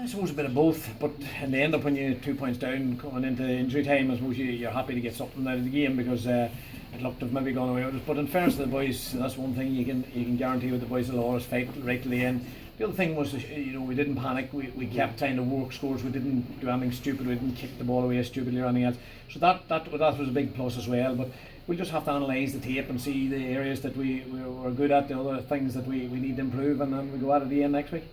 suppose a bit of both, but in the end up when you're 2 points down coming into injury time, I suppose you're happy to get something out of the game because it looked to have maybe gone away with us. But in fairness to the boys, that's one thing you can guarantee with the boys, they'll always fight right to the end. The other thing was, we didn't panic. We kept trying to work scores. We didn't do anything stupid. We didn't kick the ball away stupidly or anything else. So that was a big plus as well. But we'll just have to analyse the tape and see the areas that we were good at, the other things that we need to improve, and then we go at it again next week.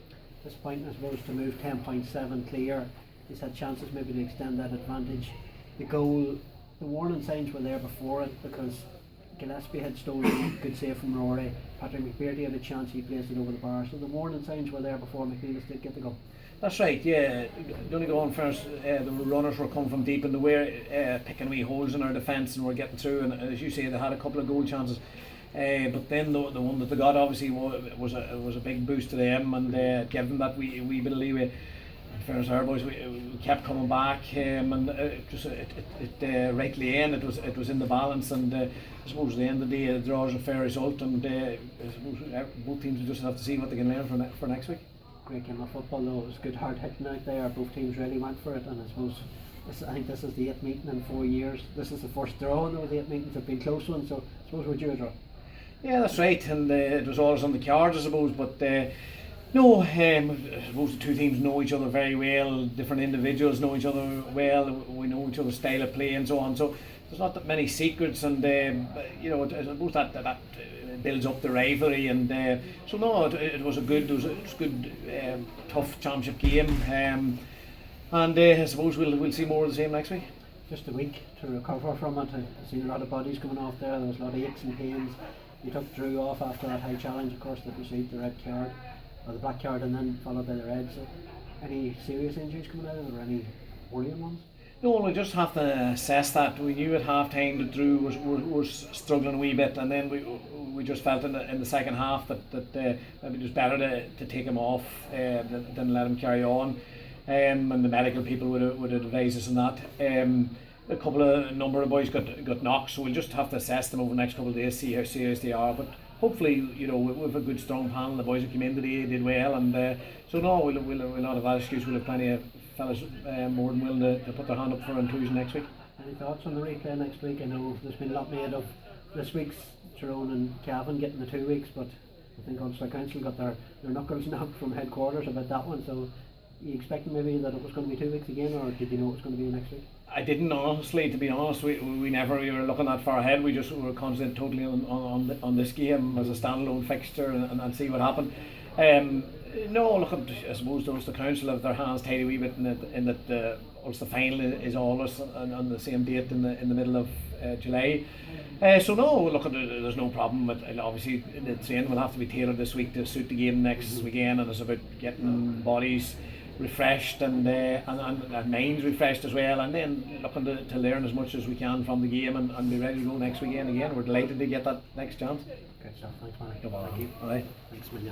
This point, I suppose, to move 10.7 clear, he's had chances maybe to extend that advantage. The goal, the warning signs were there before it because Gillespie had stolen, good save from Rory. Patrick McBearty had a chance, he placed it over the bar. So the warning signs were there before McNeilis did get the goal. That's right, yeah. Donegal on first, the runners were coming from deep, and they were picking wee holes in our defence and were getting through. And as you say, they had a couple of goal chances. But then the one that they got obviously was a big boost to them and gave them that wee bit of leeway. In fairness to our boys, we kept coming back, and rightly in, it was in the balance, and I suppose at the end of the day the draw is a fair result, and I suppose both teams will just have to see what they can learn for next week. Great game of football though, it was good hard hitting out there, both teams really went for it, and I suppose I think this is the 8th meeting in 4 years. This is the first draw, and those 8 meetings have been close ones, so I suppose we're due a draw. Yeah, that's right, and it was always on the cards, I suppose, but no, I suppose the two teams know each other very well, different individuals know each other well, we know each other's style of play and so on, so there's not that many secrets, and I suppose that builds up the rivalry, and so no, it was a good tough championship game, and I suppose we'll see more of the same next week. Just a week to recover from it. I've seen a lot of bodies coming off there was a lot of aches and pains. You took Drew off after that high challenge, of course, that received the red card, or the black card, and then followed by the red. So, any serious injuries coming out of it, or any worrying ones? No, we just have to assess that. We knew at half time that Drew was struggling a wee bit, and then we just felt in the second half that maybe it was better to take him off than let him carry on. And the medical people would advise us on that. A number of boys got knocked, so we'll just have to assess them over the next couple of days, see how serious they are. But hopefully, we've a good strong panel. The boys that came in today did well, and so no, we'll not have that excuse. We'll have plenty of fellas more than willing to put their hand up for inclusion next week. Any thoughts on the replay next week? I know there's been a lot made of this week's Tyrone and Cavan getting the 2 weeks, but I think Ulster Council got their knuckles knocked from headquarters about that one. So, you expecting maybe that it was going to be 2 weeks again, or did you know it was going to be next week? I didn't, honestly, to be honest. We never were looking that far ahead. We just were concentrating totally on this game as a standalone fixture and see what happened. No, look, I suppose the council have their hands tied a wee bit in that Ulster final is always on the same date in the middle of July. So no, look, there's no problem. But obviously the training will have to be tailored this week to suit the game next weekend, and it's about getting bodies refreshed and minds refreshed as well, and then looking to learn as much as we can from the game and be ready to go next weekend again. We're delighted to get that next chance. Great stuff, thanks, Manny. No bother. Thank you. All right. Thanks, Manny.